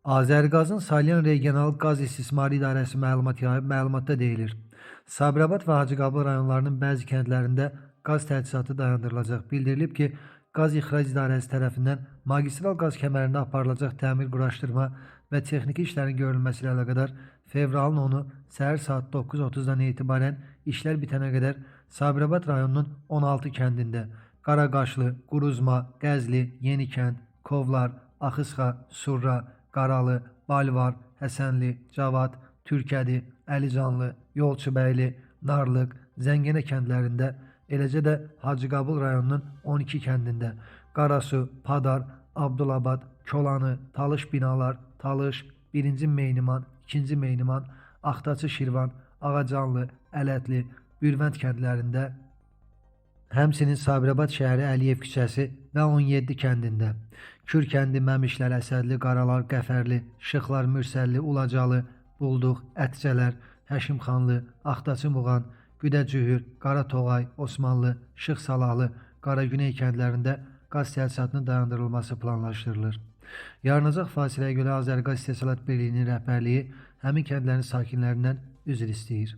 Azərqazın Salyan Regional Qaz İstismarı İdarəsi məlumatda deyilir. Sabirabad və Hacıqabul rayonlarının bəzi kəndlərində qaz təchizatı dayandırılacaq. Bildirilib ki, Qaz İxrac İdarəsi tərəfindən magistral qaz kəmərində aparılacaq təmir, quraşdırma və texniki işlərin görülməsi ilə əlaqədar fevralın 10-u səhər saat 9:30-dan etibarən işlər bitənə qədər Sabirabad rayonunun 16 kəndində Qaraqaşlı, Quruzma, Qəzli, Yenikənd, Kovlar, Axısqa, Surra, Qaralı, Balvar, Həsənli, Cavad, Türkədi, Əlicanlı, Yolçubəyli, Narlıq, Zəngənə kəndlərində, eləcə də Hacıqabul rayonunun 12 kəndində Qarasu, Padar, Abdulabad, Kolanı, Talış binalar, Talış, 1-ci Meyniman, 2-ci Meyniman, Axtaçı Şirvan, Ağacanlı, Ələtli, Bürvənd kəndlərində, həmçinin Sabirabad şəhəri Əliyev küçəsi və 17 kəndində Kür kəndi, Məmişlər, Əsədli, Qaralar, Qəfərli, Şıxlar, Mürsəlli, Ulacalı, Bulduq, Ətcələr, Həşimxanlı, Axtaçı Muğan, Güdəcühür, Qaratoğay, Osmanlı, Şıx Salahlı, Qaragüney kəndlərində qaz təchizatının dayandırılması planlaşdırılır. Yaranacaq fasiləyə görə Azərqaz İstehsalat Birliyinin rəhbərliyi həmin kəndlərin sakinlərindən üzr istəyir.